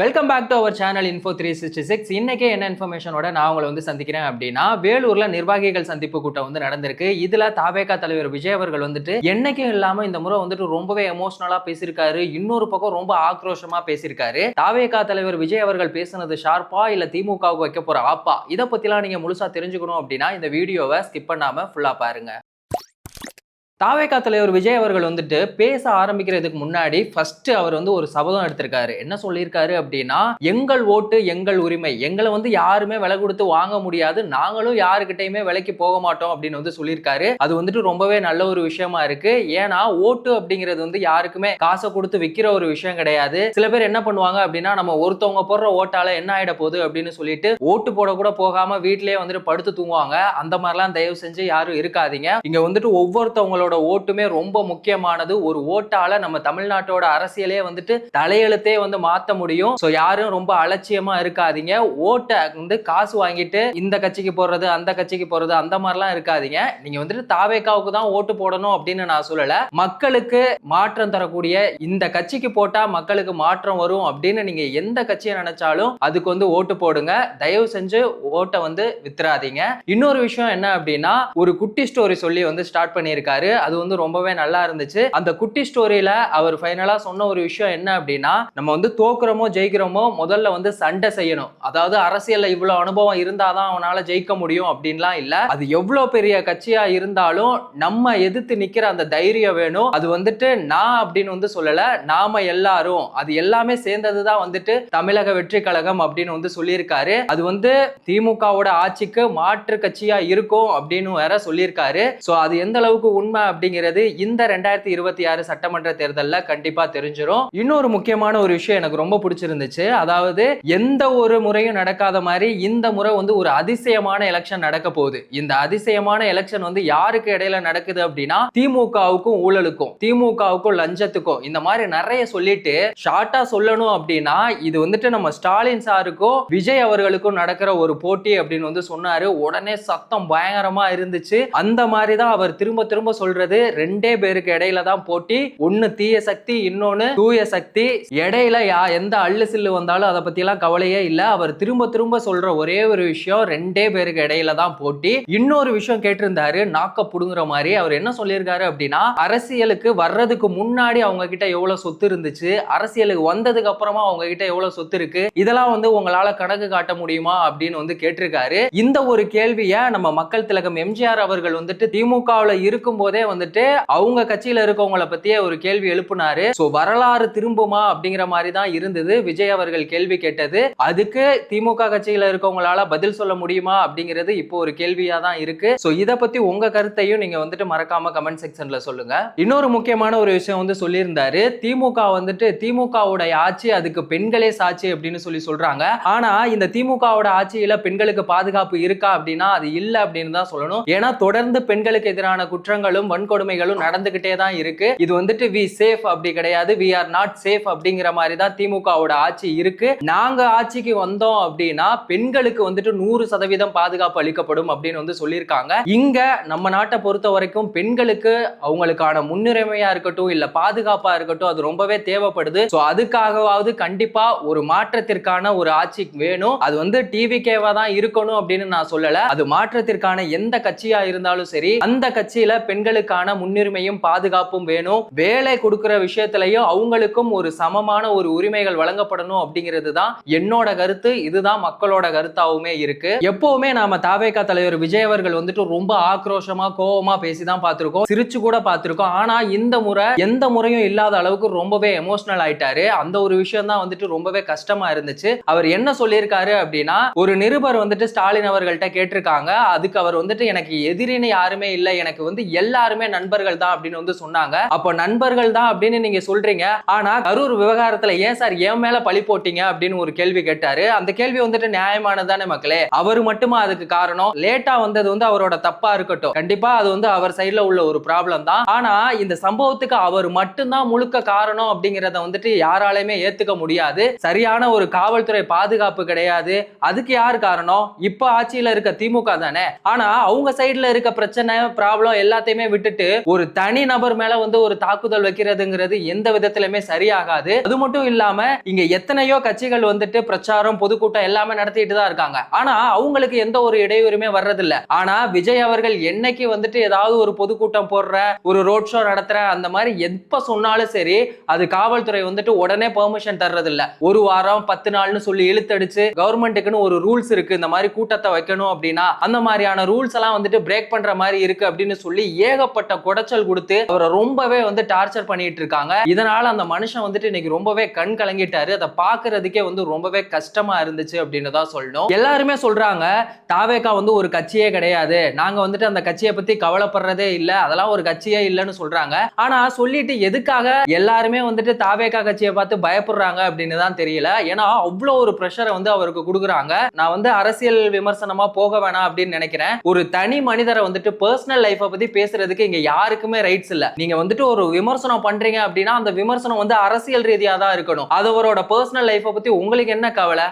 Welcome back to our channel Info 366. இன்னைக்கு என்ன இன்ஃபர்மேஷனோட நான் உங்களை சந்திக்கிறேன் அப்படின்னா, வேலூர்ல நிர்வாகிகள் சந்திப்பு கூட்டம் நடந்திருக்கு. இதுல தாவேகா தலைவர் விஜய் அவர்கள் என்னைக்கும் இல்லாம இந்த முறை ரொம்பவே எமோஷனலா பேசியிருக்காரு. இன்னொரு பக்கம் ரொம்ப ஆக்ரோஷமா பேசியிருக்காரு. தாவேகா தலைவர் விஜய் அவர்கள் பேசுனது ஷார்ப்பா இல்ல திமுகவுக்கு வைக்க போற ஆப்பா, இதை பத்திலாம் நீங்க முழுசா தெரிஞ்சுக்கணும் அப்படின்னா இந்த வீடியோவை ஸ்கிப் பண்ணாம ஃபுல்லா பாருங்க. தாவேகா தலைவர் விஜய் அவர்கள் பேச ஆரம்பிக்கிறதுக்கு முன்னாடி ஃபர்ஸ்ட் அவர் ஒரு சபதம் எடுத்திருக்காரு. என்ன சொல்லியிருக்காரு அப்படின்னா, எங்கள் ஓட்டு எங்கள் உரிமை, எங்களை யாருமே விலை கொடுத்து வாங்க முடியாது, நாங்களும் யாருக்கிட்டையுமே விலைக்கு போக மாட்டோம் அப்படின்னு சொல்லியிருக்காரு. அது ரொம்பவே நல்ல ஒரு விஷயமா இருக்கு. ஏன்னா ஓட்டு அப்படிங்கிறது யாருக்குமே காசை கொடுத்து விற்கிற ஒரு விஷயம் கிடையாது. சில பேர் என்ன பண்ணுவாங்க அப்படின்னா, நம்ம ஒருத்தவங்க போடுற ஓட்டால என்ன ஆயிட போகுது அப்படின்னு சொல்லிட்டு ஓட்டு போட கூட போகாம வீட்டிலேயே படுத்து தூங்குவாங்க. அந்த மாதிரிலாம் தயவு செஞ்சு யாரும் இருக்காதீங்க. இங்க ஒவ்வொருத்தவங்களோட ஓட்டுமே ரொம்ப முக்கியமானது. ஒரு ஓட்டால நம்ம தமிழ்நாட்டோட அரசியலே தலையெழுத்தே மாத்த முடியும். சோ யாரும் ரொம்ப அலட்சியமா இருக்காதீங்க. ஓட்டை காசு வாங்கிட்டு இந்த கட்சிக்கு போறது அந்த கட்சிக்கு போறது அந்த மாதிரிலாம் இருக்காதீங்க. நீங்க தாவேகாவுக்கு தான் ஓட்டு போடணும் அப்படின்னு நான் சொல்லல. மக்களுக்கு மாற்றம் தரக்கூடிய இந்த கட்சிக்கு போட்டா மக்களுக்கு மாற்றம் வரும் அப்படின்னு நீங்க எந்த கட்சியை நினைச்சாலும் அதுக்கு ஓட்டு போடுங்க. தயவு செஞ்சு ஓட்டை வித்துறாதீங்க. இன்னொரு விஷயம் என்ன அப்படின்னா, ஒரு குட்டி ஸ்டோரி சொல்லி ஸ்டார்ட் பண்ணியிருக்காரு. அது ரொம்பவே நல்லா இருந்துச்சு. அந்த குட்டி ஸ்டோரியில அவர் ஃபைனலா சொன்ன ஒரு விஷயம் என்ன அப்படின்னா, நம்ம தோக்குறோமோ ஜெயிக்கிறோமோ முதல்ல சண்டை செய்யணும். அதாவது அரசியல்ல இவ்வளவு அனுபவம் இருந்தாதான் அவனால ஜெயிக்க முடியும் அப்படின்லாம் இல்ல. அது எவ்வளவு பெரிய கட்சியா இருந்தாலும் நம்ம எதிர்த்து நிக்கிற அந்த தைரியம் வேணும். அது நான் அப்படின்னு சொல்லல, நாம எல்லாரும், அது எல்லாமே சேர்ந்ததுதான் தமிழக வெற்றி கழகம் அப்படின்னு சொல்லியிருக்காரு. அது திமுகவோட ஆட்சிக்கு மாற்று கட்சியா இருக்கும் அப்படின்னு வேற சொல்லியிருக்காரு. சோ அது எந்த அளவுக்கு உண்மை அப்படிங்கிறது இந்த 2026 சட்டமன்ற தேர்தல்ல கண்டிப்பா தெரிஞ்சிரும். இன்னொரு முக்கியமான ஒரு விஷயம் எனக்கு ரொம்ப பிடிச்சிருந்துச்சு. அதாவது எந்த ஒரு முறையும் நடக்காத மாதிரி இந்த முறை ஒரு அதிசயமான எலெக்ஷன் நடக்க போகுது. இந்த அதிசயமான எலெக்ஷன் யாருக்கு இடையில நடக்குது அப்படின்னா, திமுகவுக்கும் ஊழலுக்கும், திமுகவுக்கும் லஞ்சத்துக்கும், இந்த மாதிரி நிறைய சொல்லிட்டு ஷார்ட்டா சொல்லணும் அப்படின்னா, இது நம்ம ஸ்டாலின் சாருக்கும் விஜய் அவர்களுக்கும் நடக்கிற ஒரு போட்டி அப்படின்னு சொன்னாரு. உடனே சத்தம் பயங்கரமா இருந்துச்சு. அந்த மாதிரி தான் அவர் திரும்ப திரும்ப சொல்றது. ரெண்டே பேருக்கு இடையில தான் போட்டி. ஒன்னு தீய சக்தி, இன்னொன்னு தூய சக்தி. இடையில எந்த அள்ளு சில்லு வந்தாலும் அதை பத்தி எல்லாம் கவலையே இல்ல. அவர் திரும்ப திரும்ப சொல்ற ஒரே ஒரு விஷயம், ரெண்டே பேருக்கு இடையில தான் போட்டி. இன்னொரு விஷயம் கேட்டிருந்தாரு, நாக்க புடுங்குற மாதிரி. அவர் என்ன சொல்லியிருக்காரு அப்படின்னா, அரசியலுக்கு வர்றதுக்கு முன்னாடி அவங்க கிட்ட எவ்வளவு சொத்து இருந்துச்சு, அரசியலுக்கு வந்ததுக்கு அப்புறமா அவங்க கிட்ட எவ்வளவு சொத்து இருக்கு, இதெல்லாம் உங்களால கணக்கு காட்ட முடியுமா அப்படின்னு கேட்டிருக்காரு. இந்த ஒரு கேள்வியை நம்ம மக்கள் திலகம் எம்ஜிஆர் அவர்கள் திமுகவுல இருக்கும் போதே அவங்க கட்சியில இருக்கவங்கள பத்தியே ஒரு கேள்வி எழுப்புனாரு. சோ வரலாறு திரும்புமா அப்படிங்கிற மாதிரி தான் இருந்தது விஜய் அவர்கள் கேள்வி கேட்டது. அதுக்கு திமுக கட்சியில இருக்கவங்களால பதில் சொல்ல முடியுமா அப்படிங்கிறது இப்போ ஒரு கேள்வியா தான் இருக்கு. சோ இத பத்தி உங்க கருத்தையும் நீங்க மறக்காம கமெண்ட் செக்ஷன்ல சொல்லுங்க. இன்னொரு முக்கியமான ஒரு விஷயம் சொல்லியிருந்தாரு. திமுக திமுகவோட ஆட்சி அதுக்கு பெண்களே சாட்சி அப்படின்னு சொல்றாங்க. ஆனா இந்த திமுகவோட ஆட்சியில பெண்களுக்கு பாதுகாப்பு இருக்கா அப்படின்னா அது இல்ல அப்படின்னு தான் சொல்லணும். ஏன்னா தொடர்ந்து பெண்களுக்கு எதிரான குற்றங்களும் வன்கொடுமைகளும் நடந்துகிட்டே தான் இருக்கு. இது வி சேஃப் அப்படி கிடையாது, வி ஆர் நாட் சேஃப் அப்படிங்கிற மாதிரி தான் திமுகவோட ஆட்சி இருக்கு. நாங்க ஆட்சிக்கு வந்தோம் அப்படின்னா பெண்களுக்கு 100% பாதுகாப்பு அளிக்கப்படும் அப்படின்னு சொல்லியிருக்காங்க. இங்க நம்ம நாட்டை பொறுத்த வரைக்கும் பெண்களுக்கு அவங்களுக்கான முன்னுரிமையா இருக்கட்டும் இல்ல பாதுகாப்பா இருக்கட்டும் அது ரொம்பவே தேவைப்படுது. சோ அதுக்காகவாவது கண்டிப்பா ஒரு மாற்றத்திற்கான ஒரு ஆட்சி வேணும். அது டிவிகேவா தான் இருக்கணும் அப்படின்னு நான் சொல்லல. அது மாற்றத்திற்கான எந்த கட்சியா இருந்தாலும் சரி, அந்த கட்சியில பெண்களுக்கான முன்னுரிமையும் பாதுகாப்பும் வேணும். வேலை கொடுக்கிற விஷயத்திலையும் அவங்களுக்கும் ஒரு சமமான ஒரு உரிமைகள் வழங்கப்படணும் அப்படிங்கிறது தான் என்னோட கருத்து. இதுதான் மக்களோட கருத்தாவுமே இருக்கு. எப்பவுமே நாம தாவேகா தலைவர் விஜய் அவர்கள் ரொம்ப ஆக்ரோஷமா கோவமா பேசிதான் பார்த்திருக்கோம், சிரிச்சு கூட பார்த்திருக்கோம். ஆனா இந்த முறை எந்த முறையும் இல்லாத அளவுக்கு ரொம்பவே எமோஷனல் ஆயிட்டாரு. அந்த ஒரு விஷயம் தான் ரொம்பவே கஷ்டமா இருந்துச்சு. அவர் என்ன சொல்லியிருக்காரு அப்படின்னா, ஒரு நிருபர் ஸ்டாலின் அவர்கள்ட்ட கேட்டிருக்காங்க. அதுக்கு அவர் எனக்கு எதிரின்னு யாருமே இல்ல, எனக்கு எல்லாருமே நண்பர்கள் தான் அப்படின்னு சொன்னாங்க. அப்ப நண்பர்கள் தான் அப்படின்னு நீங்க சொல்றீங்க, ஆனா கரூர் விவகாரத்துல ஏன் சார் என் மேல பழி போட்டீங்க அப்படின்னு ஒரு கேள்வி கேட்டாரு. அந்த கேள்வி நியாயமானதானே மக்களே? அவர் மட்டுமா அதுக்கு காரணம்? லேட்டா வந்தது அவரோட தப்பா இருக்கட்டும், கண்டிப்பா அது அவர் சைடுல உள்ள ஒரு ப்ராப்ளம் தான். ஆனா இந்த சம்பவத்துக்கு அவர் மட்டும்தான் முழுக்க காரணம் அப்படிங்கறத யாராலையுமே ஏத்துக்க முடியாது. சரியான ஒரு காவல்துறை பாதுகாப்பு கிடையாது. அதுக்கு யார் காரணம்? இப்ப ஆட்சியில இருக்க திமுக தானே. ஆனா அவங்க சைடுல இருக்க பிரச்சனை ப்ராப்ளம் எல்லாத்தையுமே விட்டு விட்டுட்டு ஒரு தனி நபர் மேல வந்து ஒரு தாக்குதல் வைக்கிறதுங்கிறது எந்த விதத்திலுமே சரியாகாது. அது மட்டும் இல்லாம இங்க எத்தனையோ கட்சிகள் வந்துட்டு பிரச்சாரம் பொதுக்கூட்டம் எல்லாமே நடத்திட்டு தான் இருக்காங்க. ஆனா அவங்களுக்கு எந்த ஒரு இடையூறுமே வர்றதில்ல. ஆனா விஜய் அவர்கள் என்னைக்கு வந்துட்டு ஏதாவது ஒரு பொதுக்கூட்டம் போடுற, ஒரு ரோட் ஷோ நடத்துற, அந்த மாதிரி எப்ப சொன்னாலும் சரி அது காவல்துறை வந்துட்டு உடனே பெர்மிஷன் தர்றதில்ல. ஒரு வாரம் 10 நாள்னு சொல்லி இழுத்தடிச்சு கவர்மெண்ட்டுக்குன்னு ஒரு ரூல்ஸ் இருக்கு, இந்த மாதிரி கூட்டத்தை வைக்கணும் அப்படின்னா அந்த மாதிரியான ரூல்ஸ் எல்லாம் வந்துட்டு பிரேக் பண்ற மாதிரி இருக்கு அப்படின்னு சொல்லி ஏகப்பட்ட குடைச்சல் கொடுத்து அவரை ரொம்பவே வந்து டார்ச்சர் பண்ணிட்டு இருக்காங்க. இதனால அந்த மனுஷன் வந்துட்டு இன்னைக்கு ரொம்பவே கண் கலங்கிட்டாரு. அதை பாக்குறதுக்கே வந்து ரொம்பவே கஷ்டமா இருந்துச்சு அப்படின்னு தான் சொல்லணும். எல்லாருமே சொல்றாங்க தாவேகா வந்து ஒரு கட்சியே கிடையாது, நாங்க வந்துட்டு அந்த கட்சியை பத்தி கவலைப்படுறதே இல்ல, அதெல்லாம் ஒரு கட்சியே இல்லைன்னு சொல்றாங்க. ஆனா சொல்லிட்டு எதுக்காக எல்லாருமே வந்துட்டு தாவேகா கட்சியை பார்த்து பயப்படுறாங்க அப்படின்னு தான் தெரியல. ஏன்னா அவ்வளவு ஒரு பிரஷரை வந்து அவருக்கு கொடுக்குறாங்க. நான் வந்து அரசியல் விமர்சனமா போக வேணாம் அப்படின்னு நினைக்கிறேன். ஒரு தனி மனிதரை வந்துட்டு பர்சனல் லைஃபை பத்தி பேசுறதுக்கு இங்க யாருக்குமே ரைட்ஸ் இல்ல. நீங்க வந்துட்டு ஒரு விமர்சனம் பண்றீங்க அப்படின்னா அந்த விமர்சனம் வந்து அரசியல் ரீதியா தான் இருக்கணும். அது அவரோட பர்சனல் லைஃபை பத்தி உங்களுக்கு என்ன கவலை?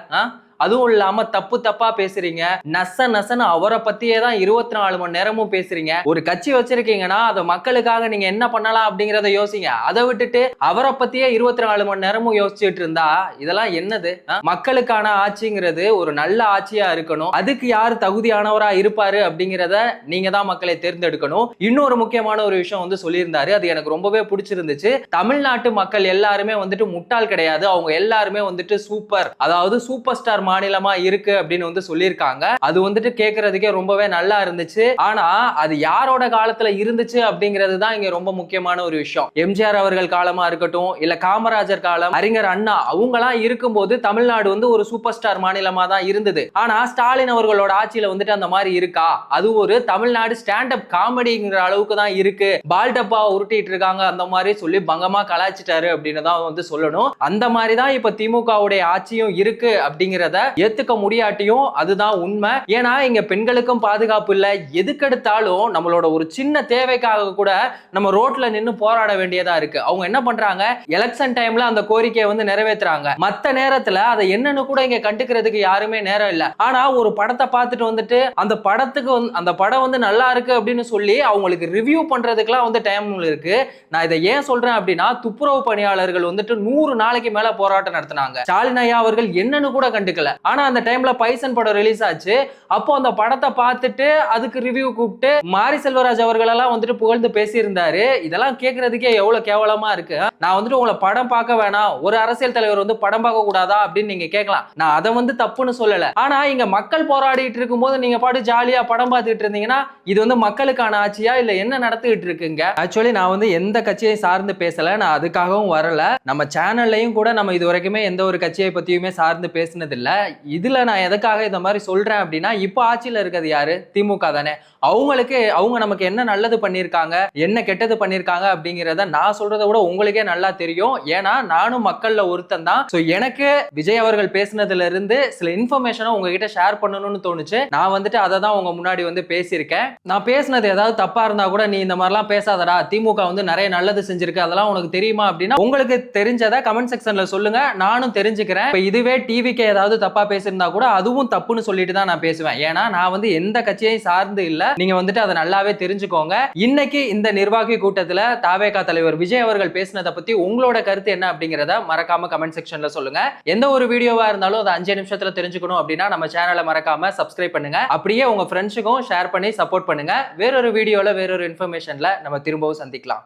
அதுவும் இல்லாம தப்பு தப்பா பேசுறீங்க, நசன்னு அவரை பத்தியே தான் 24 மணி நேரமும் பேசுறீங்க. ஒரு கட்சி வச்சிருக்கீங்கன்னா அதை மக்களுக்காக நீங்க என்ன பண்ணலாம் அப்படிங்கறத யோசிங்க. அதை விட்டுட்டு அவரை பத்தியே 24 மணி நேரமும் யோசிச்சுட்டு இருந்தா இதெல்லாம் என்னது? மக்களுக்கான ஆட்சிங்கிறது ஒரு நல்ல ஆட்சியா இருக்கணும். அதுக்கு யாரு தகுதியானவரா இருப்பாரு அப்படிங்கறத நீங்க தான் மக்களை தேர்ந்தெடுக்கணும். இன்னொரு முக்கியமான ஒரு விஷயம் வந்து சொல்லியிருந்தாரு, அது எனக்கு ரொம்பவே பிடிச்சிருந்துச்சு. தமிழ்நாட்டு மக்கள் எல்லாருமே வந்துட்டு முட்டாள் கிடையாது, அவங்க எல்லாருமே வந்துட்டு சூப்பர், அதாவது சூப்பர் ஸ்டார் மாநிலமா இருக்கு அப்படின்னு வந்து சொல்லியிருக்காங்க. அது வந்துட்டு கேட்கறதுக்கே ரொம்பவே நல்லா இருந்துச்சு. ஆனா அது யாரோட காலத்துல இருந்துச்சு அப்படிங்கிறது தான் இங்க ரொம்ப முக்கியமான ஒரு விஷயம். எம்ஜிஆர் அவர்கள் காலமா இருக்கட்டும், இல்ல காமராஜர் காலம், அறிஞர் அண்ணா அவங்கலாம் இருக்கும்போது தமிழ்நாடு வந்து ஒரு சூப்பர் ஸ்டார் மாநிலமா தான் இருந்தது. ஆனா ஸ்டாலின் அவர்களோட ஆட்சியில வந்துட்டு அந்த மாதிரி இருக்கா? அது ஒரு தமிழ்நாடு ஸ்டாண்ட் அப் காமெடிங்கிற அளவுக்கு தான் இருக்கு, பால் டப்பா உருட்டிட்டு இருக்காங்க அந்த மாதிரி சொல்லி பங்கமா கலாய்ச்சிட்டாரு அப்படின்னு தான் வந்து சொல்லணும். அந்த மாதிரி தான் இப்ப திமுகவுடைய ஆட்சியும் இருக்கு அப்படிங்கிறத ஏத்துக்க முடியாட்டியும் அதுதான் உண்மை. ஏன்னா இங்க பெண்களுக்கும் பாதுகாப்பு இல்ல. எதுக்கெடுத்தாலும் நம்மளோட ஒரு சின்ன தேவைக்காக கூட நம்ம ரோட்ல நின்னு போராட வேண்டியதா இருக்கு. அவங்க என்ன பண்றாங்க, எலெக்ஷன் டைம்ல அந்த கோரிக்கையை வந்து நிறைவேற்றுறாங்க. மத்த நேரத்துல அதை என்னன்னு கூட இங்க கண்டுக்கிறதுக்கு யாருமே நேரம் இல்ல. ஆனா ஒரு படத்தை பார்த்துட்டு வந்துட்டு அந்த படத்துக்கு அந்த படம் வந்து நல்லா இருக்கு அப்படின்னு சொல்லி அவங்களுக்கு ரிவ்யூ பண்றதுக்குலாம் வந்து டைம் இருக்கு. நான் இதை ஏன் சொல்றேன் அப்படின்னா, துப்புரவு பணியாளர்கள் வந்துட்டு 100 நாளைக்கு மேல போராட்டம் நடத்தினாங்க. ஸ்டாலின் ஐயா அவர்கள் என்னன்னு கூட கண்டுக்கல. ஆனா அந்த டைம்ல பைசன் படம் ரிலீஸ் ஆச்சு. அப்போ அந்த படத்தை பார்த்துட்டு அதுக்கு ரிவ்யூ கூப்பிட்டு மாரி செல்வராஜ் அவர்கள் எல்லாம் வந்துட்டு புகழ்ந்து பேசியிருந்தாரு. இதெல்லாம் கேட்கறதுக்கே எவ்வளவு கேவலமா இருக்கு. நான் வந்துட்டு உங்களை படம் பார்க்க வேணாம், ஒரு அரசியல் தலைவர் வந்து படம் பார்க்க கூடாதா அப்படின்னு நீங்க கேட்கலாம். நான் அதை வந்து தப்புன்னு சொல்லல. ஆனா இங்க மக்கள் போராடிட்டு இருக்கும்போது நீங்க பாட்டு ஜாலியா படம் பார்த்துட்டு இருந்தீங்கன்னா இது வந்து மக்களுக்கான ஆட்சியா இல்ல என்ன நடத்திட்டு இருக்குங்க? ஆக்சுவலி நான் வந்து எந்த கட்சியை சார்ந்து பேசல, நான் அதுக்காகவும் வரல. நம்ம சேனல்லையும் கூட நம்ம இது வரைக்குமே எந்த ஒரு கட்சியை பத்தியுமே சார்ந்து பேசினது இல்ல. இதுல நான் எதுக்காக இந்த மாதிரி சொல்றேன் அப்படின்னா, இப்ப ஆட்சியில இருக்கிறது யாரு? திமுக தானே. அவங்க நமக்கு என்ன நல்லது பண்ணிருக்காங்க, என்ன கெட்டது பண்ணிருக்காங்க அப்படிங்கிறத நான் சொல்றதை விட உங்களுக்கே நல்லா தெரியும். ஏன்னா நானும் மக்கள்ல ஒருத்தன் தான். சோ எனக்கு விஜய் அவர்கள் பேசினதுல இருந்து சில இன்ஃபர்மேஷனை உங்ககிட்ட ஷேர் பண்ணணும்னு தோணுச்சு. நான் வந்துட்டு அதை தான் உங்க முன்னாடி வந்து பேசியிருக்கேன். நான் பேசினது ஏதாவது தப்பா இருந்தா கூட நீ இந்த மாதிரிலாம் பேசாதடா, திமுக வந்து நிறைய நல்லது செஞ்சிருக்கு, அதெல்லாம் உனக்கு தெரியுமா அப்படின்னா உங்களுக்கு தெரிஞ்சதை கமெண்ட் செக்ஷன்ல சொல்லுங்க, நானும் தெரிஞ்சுக்கிறேன். இதுவே டிவிக்கு ஏதாவது தப்பா பேசியிருந்தா கூட அதுவும் தப்புன்னு சொல்லிட்டு தான் நான் பேசுவேன். ஏன்னா நான் வந்து எந்த கட்சியையும் சார்ந்து இல்ல. நீங்க வந்துட்டு அதை நல்லாவே தெரிஞ்சுக்கோங்க. இன்னைக்கு இந்த நிர்வாகி கூட்டத்துல தாவேகா தலைவர் விஜய் அவர்கள் பேசினதை பத்தி உங்களோட கருத்து என்ன அப்படிங்கறத மறக்காம கமெண்ட் செக்ஷன்ல சொல்லுங்க. எந்த ஒரு வீடியோவா இருந்தாலும் அதை 5 நிமிஷத்துல தெரிஞ்சுக்கணும் அப்படின்னா நம்ம சேனலை மறக்காம சப்ஸ்கிரைப் பண்ணுங்க. அப்படியே உங்க ஃப்ரெண்ட்ஸுக்கும் ஷேர் பண்ணி சப்போர்ட் பண்ணுங்க. வேறொரு வீடியோல வேறொரு இன்ஃபர்மேஷன்ல நம்ம திரும்பவும் சந்திக்கலாம்.